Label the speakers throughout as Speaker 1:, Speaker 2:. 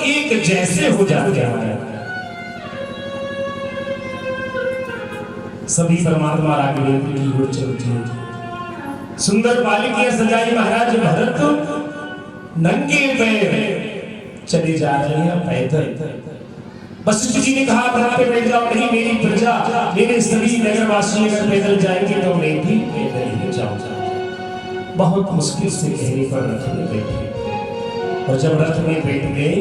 Speaker 1: एक जैसे हो जाते हैं सभी परमात्मा राघवेंद्र की ओर चलती है। सुंदर बालिकाएं सजाई महाराज भरत नंगे पैर चले जा रहे हैं पैदल। वशिष्ठ जी ने कहा भरत पे बैठ जाओ। नहीं, मेरी प्रजा मेरे सभी नगरवासी अगर पैदल जाएंगे तो मैं भी पैदल ही जाऊंगा। बहुत मुश्किल से कहने पर रथ में बैठे और जब रथ में बैठ गए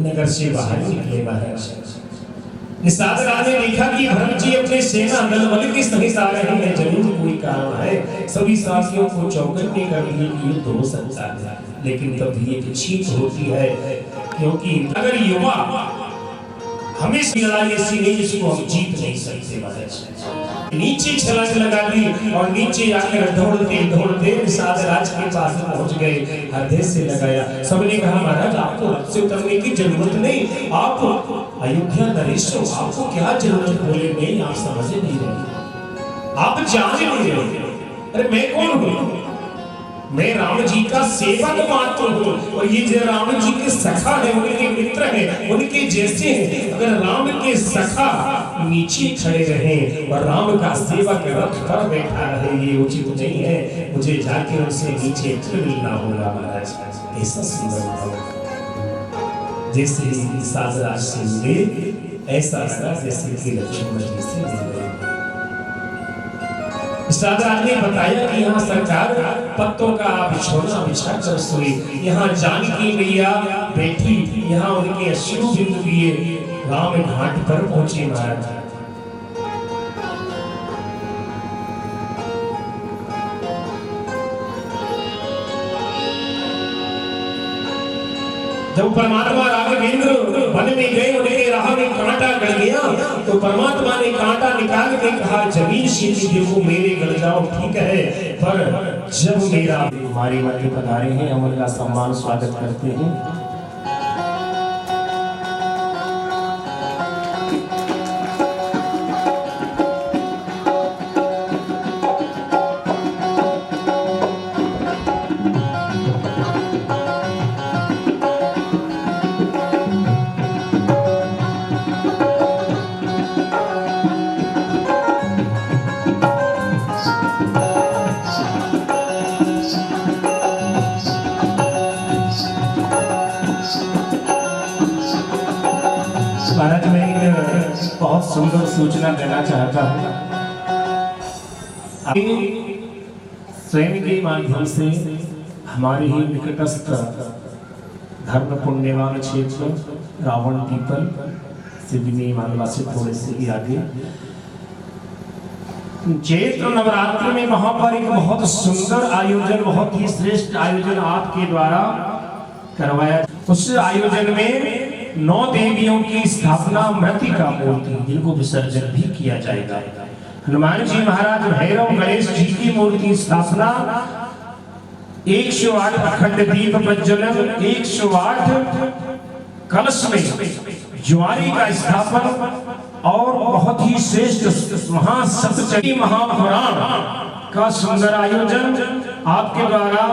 Speaker 1: नगर से बाहर निकले महाराज। निषाद राज ने देखा कि भरत जी अपने सेना दल बल के सहित आ रहे हैं, जरूर कोई कारण है। सभी साथियों को चौकट में कर दिए कि युद्ध हो सकता है, लेकिन तब भी एक चीज होती है क्योंकि अगर युवा हमेशा लड़ाई ऐसी नहीं जिसको हम जीत नहीं सकते महाराज। नीचे छलांग लगा दी और नीचे आकर दौड़ते दौड़ते निषाद राज के पास पहुंच गए। हृदय से लगाया। सबने कहा महाराज आपको रथ से उतरने की जरूरत नहीं, आप अयोध्या नरेश हो, आपको क्या जरूरत। बोले नहीं, आप समझ नहीं रहे, आप जान नहीं रहे। अरे मैं कौन हूँ? मैं राम जी का सेवक मात्र हूँ और ये जो राम जी के सखा है उनके मित्र हैं, उनके जैसे हैं। अगर राम के सखा नीचे खड़े रहे और राम का सेवक रथ पर बैठा रहे, ये उचित नहीं है। मुझे जाके उनसे नीचे फिर मिलना होगा महाराज। ऐसा सुंदर भाव जैसे साजराज से मिले, ऐसा लगा जैसे कि लक्ष्मण जी से मिल गए। राज ने बताया कि यहाँ सरकार पत्तों का बिछौना बिछाकर सोई, यहाँ जानकी मैया बैठी, यहाँ उनके अश्रु बिंदु लिए राम घाट पर पहुंचे महाराज। जब परमात्मा राघवेंद्र वन में गए, उनके राह में कांटा गड़ गया तो परमात्मा ने कांटा निकाल के कहा जमीन से देखो मेरे गड़ जाओ, ठीक है, पर जब मेरा हमारे मध्य पधारे हैं, हम उनका सम्मान स्वागत करते हैं। महाराज मैं एक बहुत सुंदर सूचना देना चाहता हूँ। स्वयं के माध्यम से हमारे ही निकटस्थ धर्म पुण्यवान क्षेत्र रावण पीपल सिद्धि मानवा से थोड़े से ही आगे चैत्र नवरात्र में वहां पर एक बहुत सुंदर आयोजन, बहुत ही श्रेष्ठ आयोजन आपके द्वारा करवाया। उस आयोजन में 9 देवियों की स्थापना, मृतिका मूर्ति जिनको विसर्जन भी किया जाएगा। हनुमान जी महाराज, भैरव, गणेश जी की मूर्ति स्थापना, 108 अखंड दीप प्रज्वलन, 108 कलश में ज्वारी का स्थापन और बहुत ही श्रेष्ठ महासप्तशती महापुराण का सुंदर आयोजन आपके द्वारा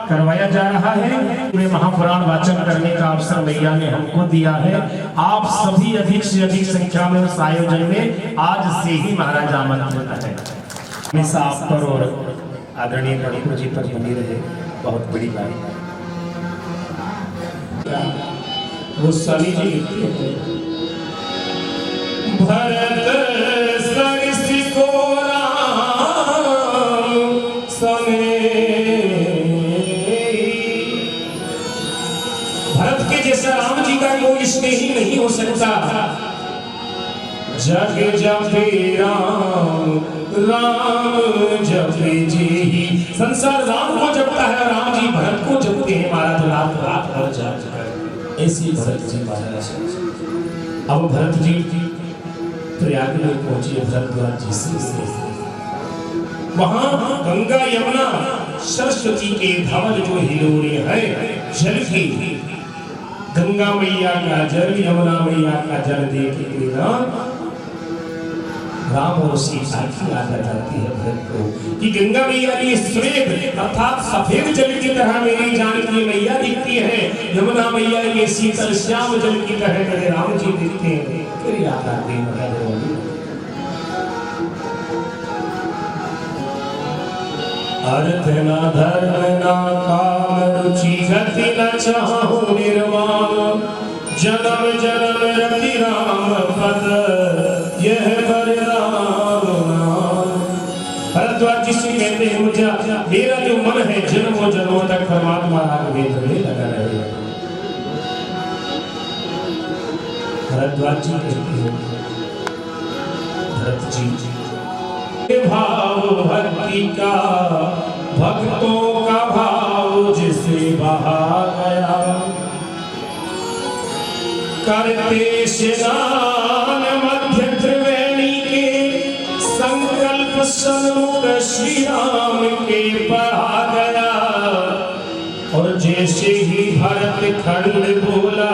Speaker 1: करवाया जा रहा है। मैं महापुराण वाचन करने का अवसर मैया ने हमको दिया है। आप सभी अधिक से अधिक संख्या में उस आयोजन में आज से ही महाराज आमंत्रित है। हमेशा आप पर और आदरणीय ठाकुर जी पर बनी रहे, बहुत बड़ी बात। वो स्वामी जी भरत सरिस को राम सने, भरत के जैसा राम जी का कोई स्नेही नहीं हो सकता। जग जपे राम राम जपे जी, संसार राम को जपता है, राम जी भरत को जपते हैं महाराज। रात रात भर जाकर ऐसी भरत जी महाराज। अब भरत जी प्रयाग में पहुंचे, भरद्वाज जी से वहां गंगा यमुना सरस्वती के धवल जो हिलोरे हैं जल की, गंगा मैया का जल, यमुना मैया का जल देख के ना राम और सीता की याद आती है भरत को कि गंगा मैया की श्वेत अर्थात सफेद जल की तरह मेरी जानकी मैया दिखती है। यमुना मैया ये शीतल श्याम जल की तरह मेरे राम जी दिखते हैं, फिर याद आती है। अर्थ न धर्म न काम रुचि गति न चाहूं निर्वाण, जन्म जन्म रति राम पद यह वरदान नाम। भरद्वाज जी से कहते हैं मुझे मेरा जो मन है जन्मों जन्मों तक परमात्मा राग वेद में लगा रहेगा। भरद्वाज जी कहते हैं भरत जी भाव भक्ति का भक्तों का भाव जिसे बहा गया, करते स्नान मध्य त्रिवेणी के संकल्प सन्मुख श्री राम के पढ़ा गया। और जैसे ही भरत खंड बोला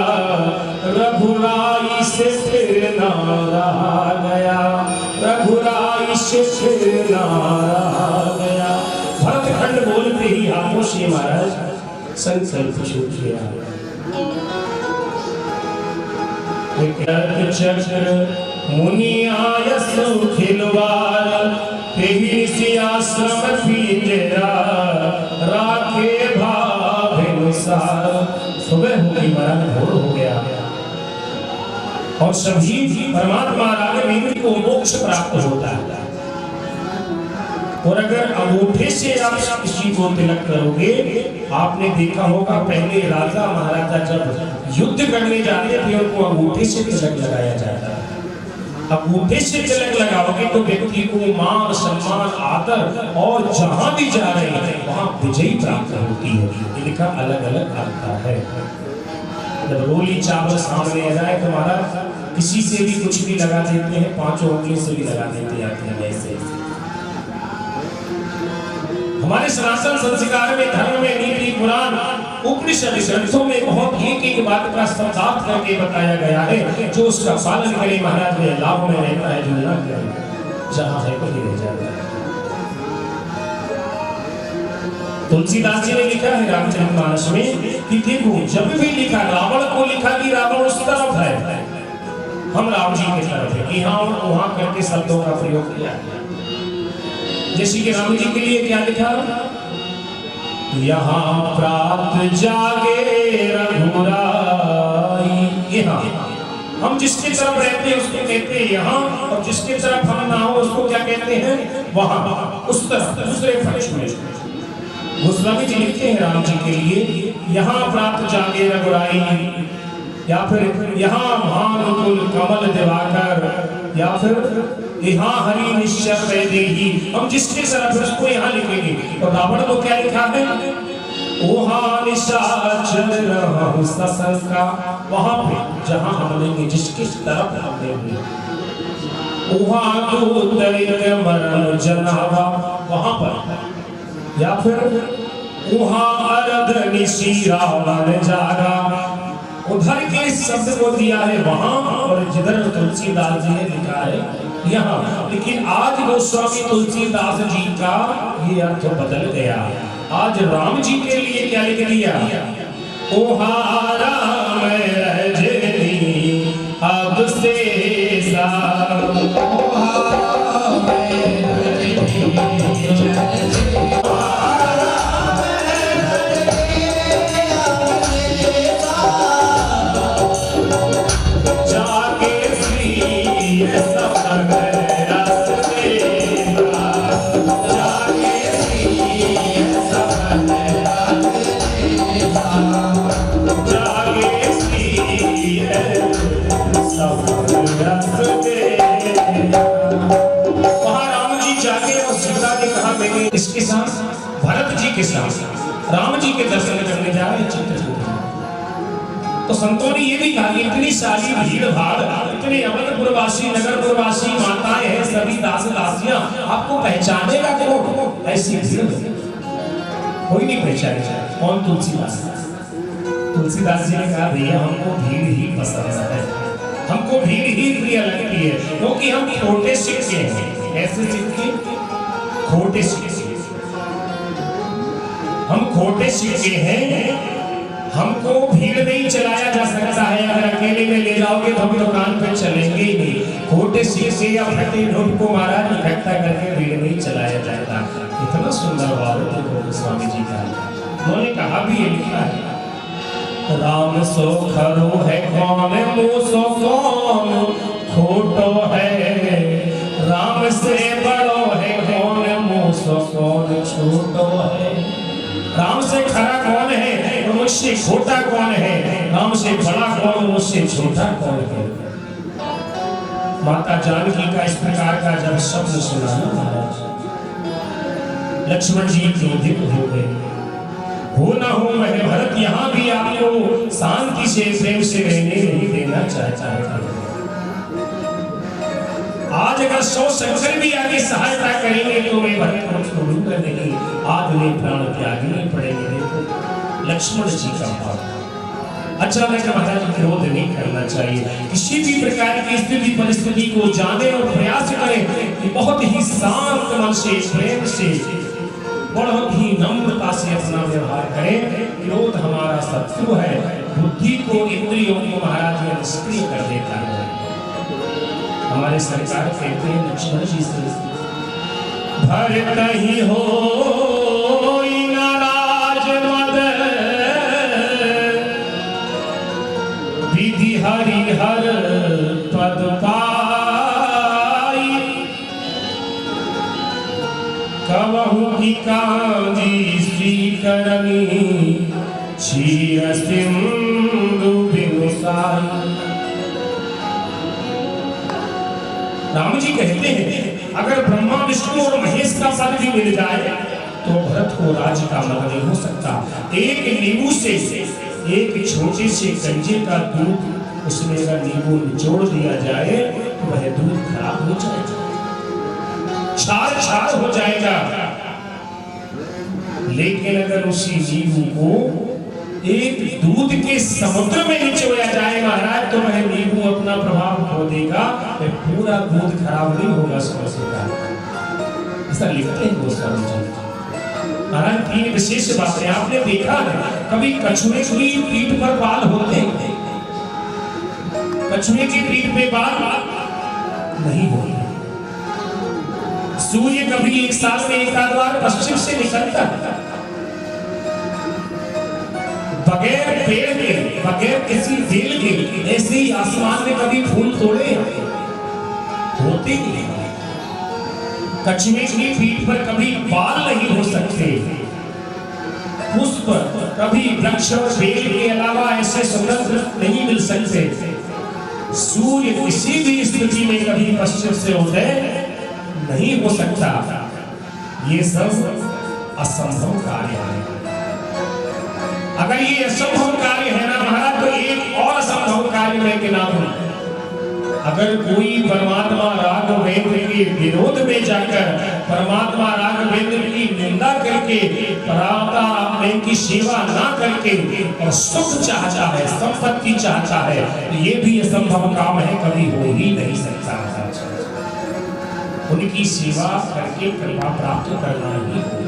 Speaker 1: रघुराई से फिर ना रहा गया, रघुराई से फिर ना रहा गया। भरत खंड बोलते ही हाथों से महाराज संकल्प छूट गया। चक्र मुनि आयस खिलवार तेहि सियाश्रम पीजरा राखे भाव अनुसार। सुबह हो गई महाराज, भोर हो गया और सभी परमात्मा राग को मोक्ष प्राप्त होता है। और अगर अंगूठे से आप किसी को तिलक करोगे, आपने देखा होगा पहले राजा महाराजा जब युद्ध करने जाते थे उनको अंगूठे से तिलक लगाया जाता है। अंगूठे से तिलक लगाओगे तो व्यक्ति को मान सम्मान आदर और जहां भी जा रहे हैं वहां विजयी प्राप्त होती है। इनका अलग अलग आता है। जब रोली चावल सामने आ जाए तो महाराज किसी से भी कुछ भी लगा देते हैं, पांचों उंगली से भी लगा देते हैं। ऐसे हमारे सनातन संस्कार में, धर्म में, नीति पुराण उपनिषद ग्रंथों में बहुत एक बात का शब्दार्थ करके बताया गया है। जो उसका पालन करे महाराज में लाभ में रहता है, जो ना करे जहां है वहीं रह जाता है। तुलसीदास जी ने लिखा है रामचरितमानस में कि देखो जब भी लिखा रावण को लिखा कि रावण उस तरफ है, हम राम जी की तरफ है, यहाँ और वहां करके शब्दों का प्रयोग किया। जैसे कि राम जी के लिए क्या लिखा, यहाँ प्राप्त जागे रघुराई। यहाँ हम जिसके तरफ रहते हैं उसको कहते हैं यहाँ, और जिसके तरफ हम ना हो उसको क्या कहते हैं वहां, उस तरफ दूसरे पक्ष में। गोस्वामी जी लिखते हैं राम जी के लिए, यहाँ प्राप्त जागे रघुराई, या फिर यहाँ भानुकुल कमल दिवाकर, या फिर यहाँ हरि निश्चर वैदेही। हम जिसके तरफ उसको यहाँ लिखेंगे। और रावण को क्या लिखा है, ओहा निशाचर रहु ससंका, वहां पे जहां हम लेंगे जिसके तरफ हम लेंगे। ओहा तो दरिद्र मरण जनावा, वहां पर। या फिर ओहा अरध निशी रावण जागा, उधर के शब्द को दिया है वहां, और जिधर तुलसीदास जी ने लिखा है यहाँ। लेकिन आज गोस्वामी तुलसीदास जी का ये अर्थ बदल गया। आज राम जी के लिए क्या लिख दिया, ओहारा मैं रजनी अब से इसके साथ भरत जी के साथ राम जी के दर्शन करने जा रहे चित्रकूट। तो संतों ने ये भी कहा कि इतनी सारी भीड़ भाड़, इतने अवधपुरवासी नगरपुरवासी माताएं हैं, सभी दास दासियां, आपको पहचानेगा कौन? ऐसी भीड़ कोई नहीं पहचानेगा। कौन? तुलसीदास। तुलसीदास जी ने कहा भैया हमको भीड़ ही पसंद है, हमको भीड़ ही प्रिय लगती है, क्योंकि हम छोटे सिक्के हैं। ऐसे सिक्के खोटे सिक्के, हम खोटे सिक्के हैं, हमको भीड़ में ही चलाया जा सकता है, अगर अकेले में ले जाओगे तो हम दुकान पे चलेंगे ही नहीं। खोटे शीशे या फटे नोट को महाराज इकट्ठा करके भीड़ में ही चलाया जाता। इतना सुंदर भाव है स्वामी जी का। उन्होंने कहा भी ये लिखा है, राम सो खरो है कौन मुँह सो कौन खोटो है, राम से बड़ो है कौन मुँह सो कौन छोटो है। राम से खरा कौन है और मुझसे छोटा कौन है, राम से बड़ा कौन मुझसे छोटा कौन है। माता जानकी का इस प्रकार का जब शब्द सुना ना महाराज, लक्ष्मण जी क्रोधित हो गए। हो ना हो मैं भरत यहाँ भी आपको शांति से प्रेम से रहने नहीं देना चाहता है। आज अगर 100 शंकर भी आगे सहायता करेंगे तो मैं भरत को छोड़ूंगा नहीं, आज उन्हें प्राण त्यागने पड़ेंगे। देखो लक्ष्मण जी का भाव। अचानक महाराज विरोध नहीं करना चाहिए, किसी भी प्रकार की स्थिति परिस्थिति को जाने और प्रयास करें, बहुत ही शांत मन से प्रेम से बहुत ही नम्रता से अपना व्यवहार करें। क्रोध हमारा शत्रु है, बुद्धि को इंद्रियों को महाराज में निष्क्रिय कर देता है। हमारे सरकार कहते हैं लक्ष्मण जी से, भरत ही हो नाराज मद विधि हरिहर पद पाई, कबहु की कांजी श्रीकरणी क्षीर सिंधु बिनुसाई। राम जी कहते हैं अगर ब्रह्मा विष्णु और महेश का पद भी मिल जाए तो भरत को राज्य का मन नहीं हो सकता। एक नींबू से, एक छोटे से गंजे का दूध उसमें अगर नींबू निचोड़ दिया जाए तो वह दूध खराब हो जाएगा, क्षार क्षार हो जाएगा। लेकिन अगर उसी नींबू को एक दूध के समुद्र में निचोड़ा जाए महाराज तो वह नींबू अपना प्रभाव खो देगा, वह पूरा दूध खराब नहीं होगा समझेगा। ऐसा लिखते हैं गोस्वामी जी महाराज। तीन विशेष बातें आपने देखा है, कभी कछुए की पीठ पर बाल होते हैं, कछुए की पीठ पे बाल नहीं होते। सूर्य कभी एक साल में एक आध बार पश्चिम से निकलता है, बगैर पेड़ के, बगैर किसी बेल के। ऐसे ही आसमान में कभी फूल तोड़े होते ही नहीं। कछुए की पीठ पर कभी बाल नहीं हो सकते, पुष्प कभी वृक्ष और बेल के अलावा ऐसे सुंदर नहीं मिल सकते। सूर्य किसी भी स्थिति में कभी पश्चिम से उदय नहीं हो सकता। ये सब असंभव कार्य है। अगर ये असंभव कार्य है ना महाराज तो एक और असंभव कार्य मैं गिना दूं। अगर कोई परमात्मा राघवेंद्र के विरोध में जाकर परमात्मा राघवेंद्र की निंदा करके परात्मा की सेवा ना करके और सुख चाहता है, संपत्ति चाहता है, तो ये भी असंभव काम है, कभी हो ही नहीं सकता। उनकी सेवा करके कृपा प्राप्त करना ही होगा।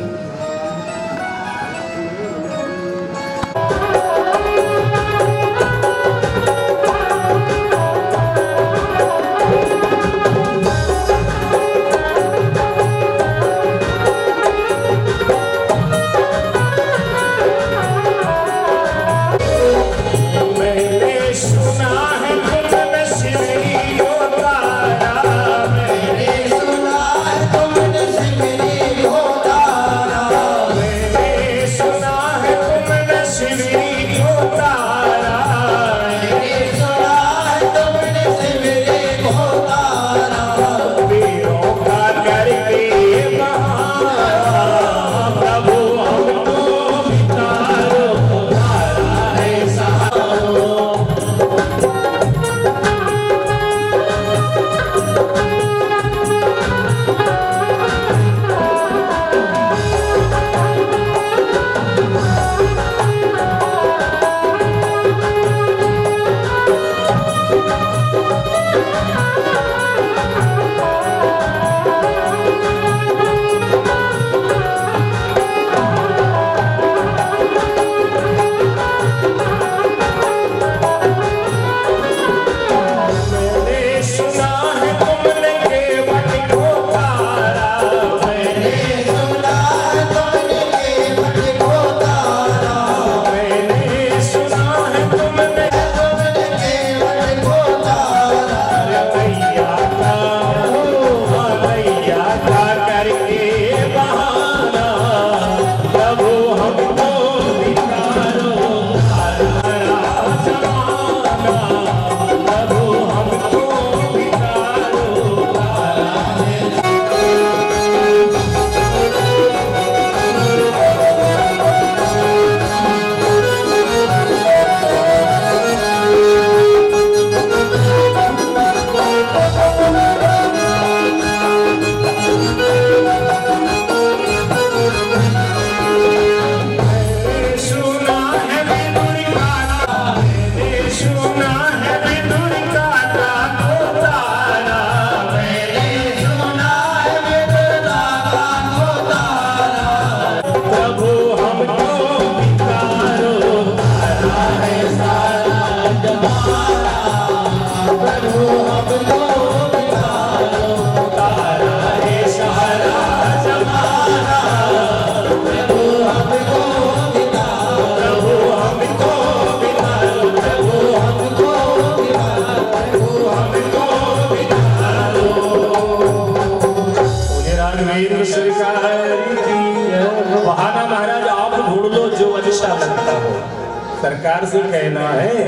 Speaker 1: सरकार से कहना है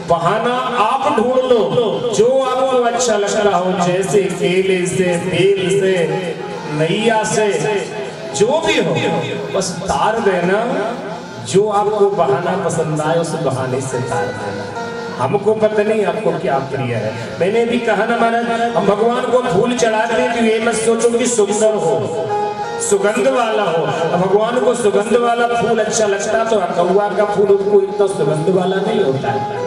Speaker 1: बहाना आप ढूंढ लो जो आपको अच्छा लगता हो, जैसे केले से, बेल से, नैया से, जो भी हो बस तार देना। जो आपको बहाना पसंद आए उस बहाने से तार देना। हमको पता नहीं आपको क्या प्रिय है। मैंने भी कहा ना महाराज, हम भगवान को फूल चढ़ाते हैं तो ये मत सोचो कि सुंदर हो, सुगंध वाला हो। भगवान को सुगंध वाला फूल अच्छा लगता तो कौआ का फूल उसको इतना सुगंध वाला नहीं होता है।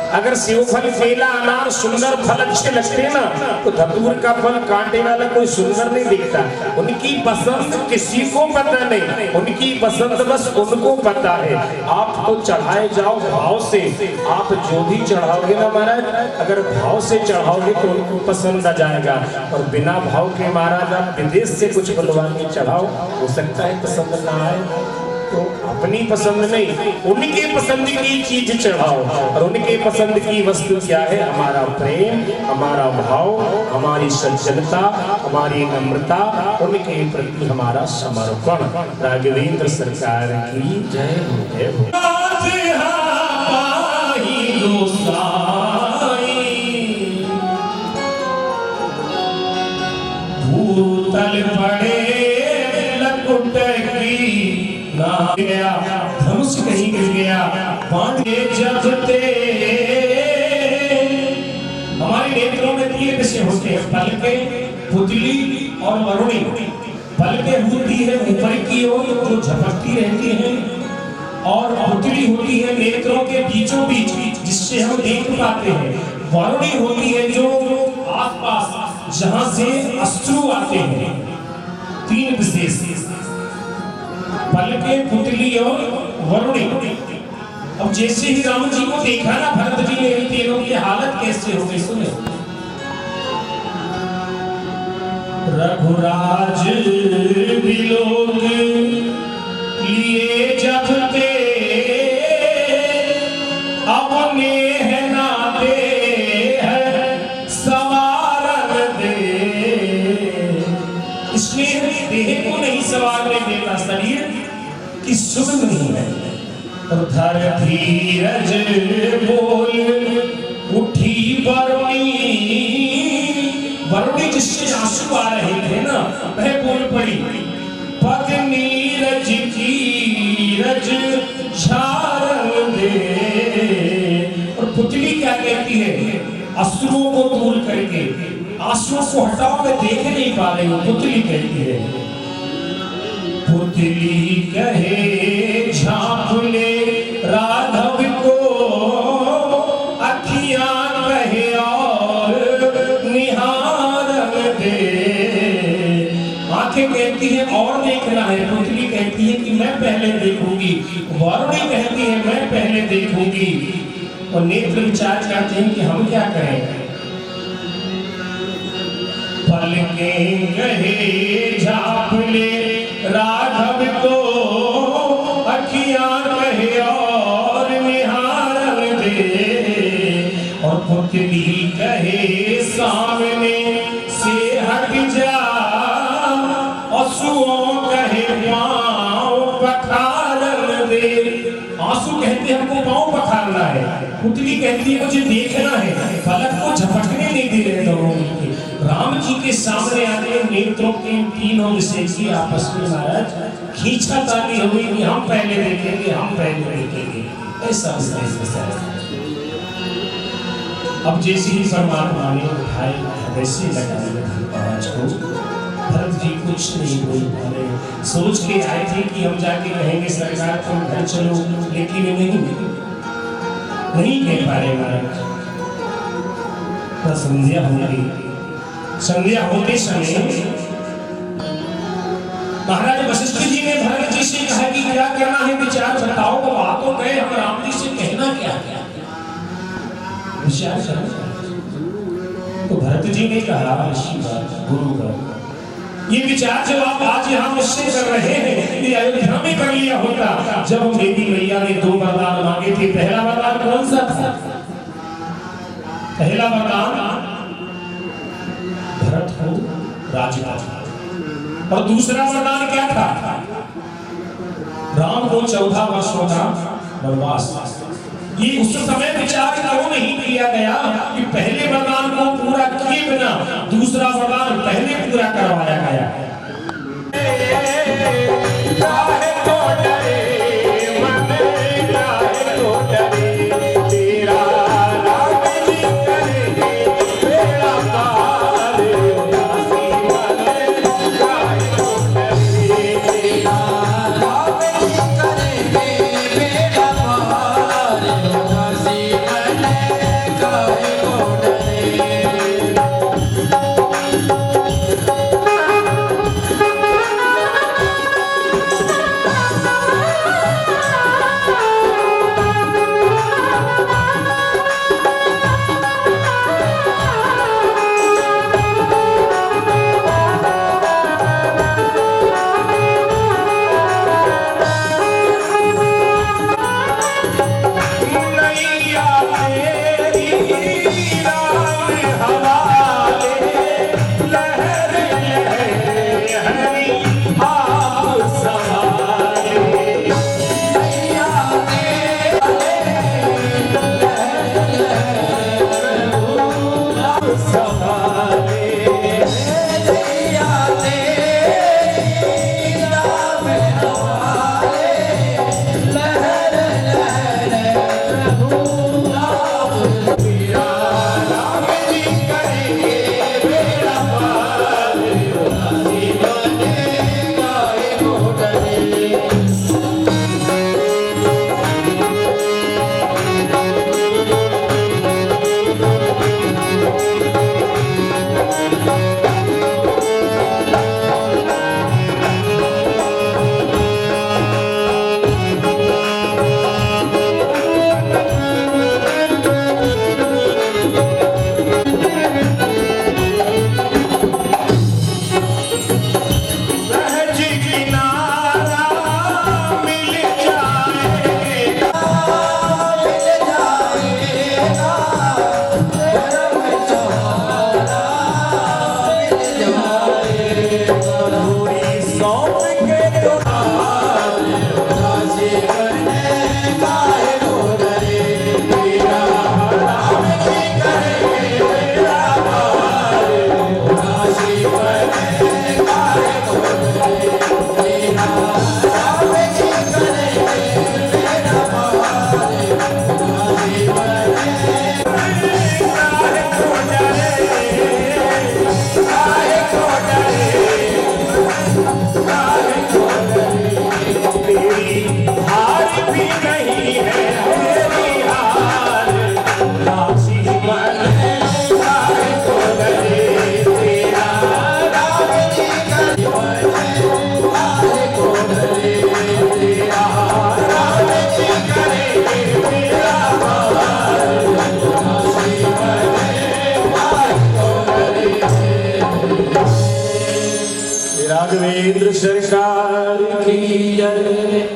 Speaker 1: अगर सेव फल, केला, अनार सुंदर फल अच्छे लगते ना तो धतूर का फल कांटे वाला कोई सुंदर नहीं दिखता। उनकी पसंद किसी को पता नहीं, उनकी पसंद बस उनको पता है। आप तो चढ़ाए जाओ भाव से। आप जो भी चढ़ाओगे ना महाराज, अगर भाव से चढ़ाओगे तो उनको पसंद आ जाएगा। और बिना भाव के महाराज आप विदेश से कुछ बुलवा के चढ़ाओ, हो सकता है पसंद ना आए। तो अपनी पसंद नहीं, उनके पसंद की चीज चढ़ाओ। और उनके पसंद की वस्तु क्या है? हमारा प्रेम, हमारा भाव, हमारी सज्जनता, हमारी नम्रता, उनके प्रति हमारा समर्पण। राघवेंद्र सरकार की जय हो, जय हो। भूतल पड़े लकुट की गया, धनुष कहीं गिर गया, बाण जब ते हमारे नेत्रों में तीन विषय होते हैं, पलके, पुतली और वरुणी। पलके होती है ऊपर की ओर जो झपकती रहती हैं, और पुतली होती है नेत्रों के बीचों बीच जिससे हम देख पाते हैं। वरुणी होती है जो आसपास जहां से अश्रु आते हैं। तीन विशेष, पलके, पुतली और वरुणी। अब जैसे ही राम जी को देखा ना भरत जी ने, इन तीनों की हालत कैसे हो गई सुने। रघुराज विलोक लिए जब ते अपने है ना दे है सवारन दे। इसलिए देह को नहीं सवारने देता, शरीर की सुध नहीं है। धर धीरज बोल उठी वरुणी। वरुणी जिससे आंसू आ रहे थे ना, वह बोल पड़ी, पग नीरज की रज झारन दे। और पुतली क्या कहती है? अश्रुओं को दूर करके, आंसुओं को हटाओ, मैं देख नहीं पा रही हूँ। पुतली कहती है, पुतली कहे झाँप ले राघव को, अखियां कहे और निहारन दे। आंखें कहती है और देखना है, पुतली कहती है कि मैं पहले देखूंगी, वरुणी कहती है मैं पहले देखूंगी। और नेत्र विचार करते हैं कि हम क्या करें। पलके कहे झाँप ले राघव को, अखियां कहे और निहारन दे। और पुतली कहे सामने से हट जा, आंसुओं कहे पाँव पखारन दे। आंसू कहते हैं हमको पाँव पखारना है, पुतली कहती है मुझे देखना है, पलक को झपकने नहीं दे रहे दोनों। राम जी के सामने आके नेत्रों के तीनों विषय की आपस में महाराज खींचातानी हुई कि हम पहले देखेंगे, हम पहले देखेंगे। ऐसा अब जैसे ही परमात्मा ने उठाए वैसे लगाए महाराज को, भरत जी कुछ नहीं बोल पा रहे। सोच के आए थे कि हम जाके कहेंगे सरकार तुम घर चलो, लेकिन नहीं कह पा रहे महाराज। संध्या हो गई। संध्या होते समय महाराज वशिष्ठ जी ने भरत जी से कहा कि क्या करना है, विचार बताओ। वो आ तो गए, हम राम जी से कहना क्या है, विचार करो। तो भरत जी ने कहा, गुरु का ये विचार जब आप आज यहाँ मुझसे कर रहे हैं, ये अयोध्या में कर लिया होता। जब देवी मैया ने 2 वरदान मांगे थे, पहला वरदान कौन सा था? पहला वरदान भरत को राजपाट, और दूसरा वरदान क्या था? राम को 14 वर्षों का वनवास। ये उस समय विचार क्यों नहीं किया गया कि पहले वरदान को पूरा किए बिना दूसरा वरदान पहले पूरा करवाया गया। राघवेंद्र सरकार की जय।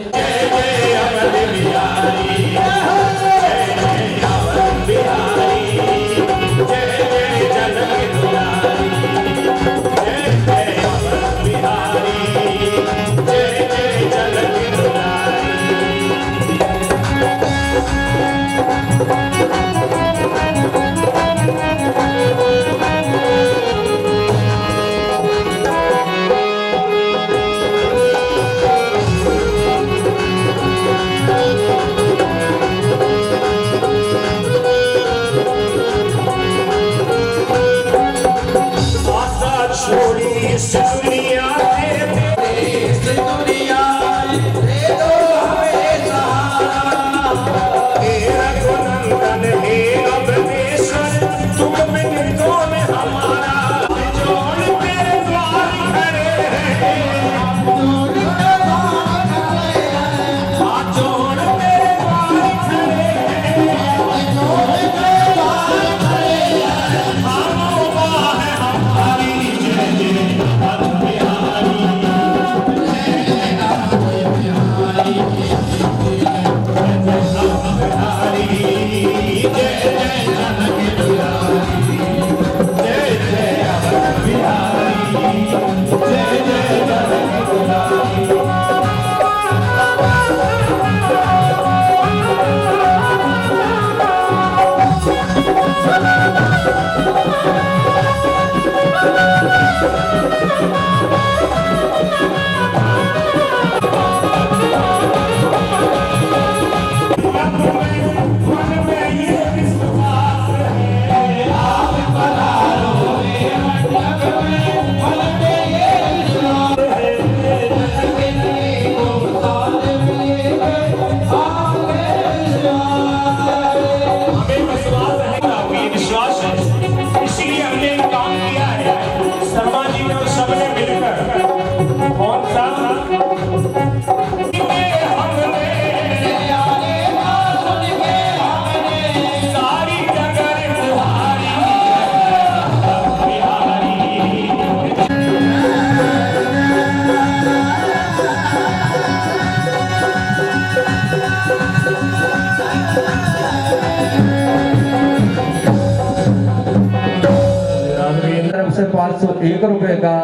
Speaker 2: से 501 रुपए का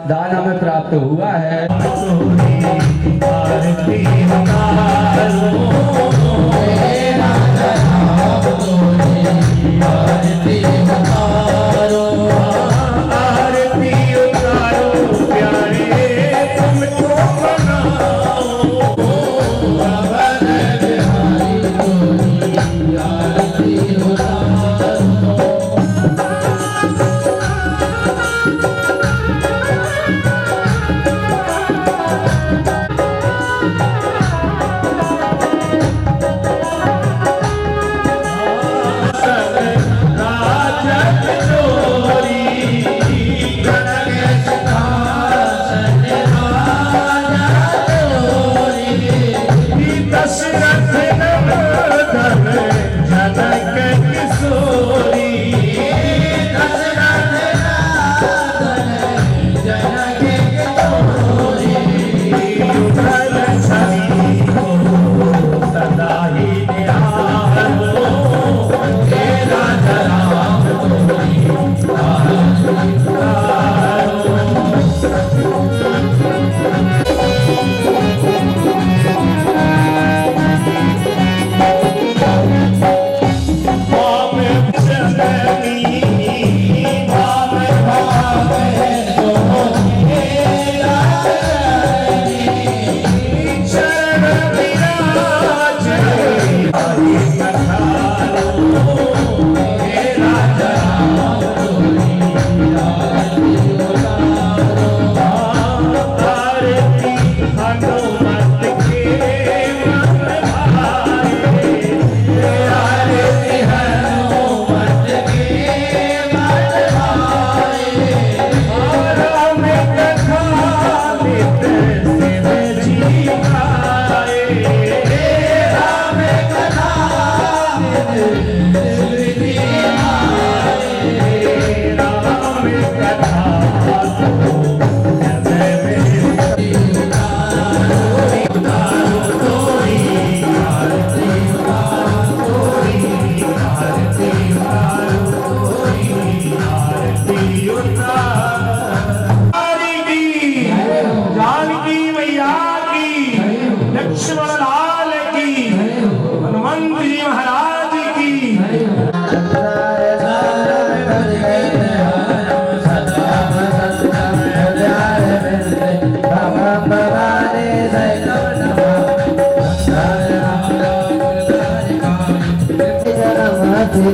Speaker 2: दान हमें प्राप्त हुआ है।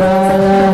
Speaker 3: Hare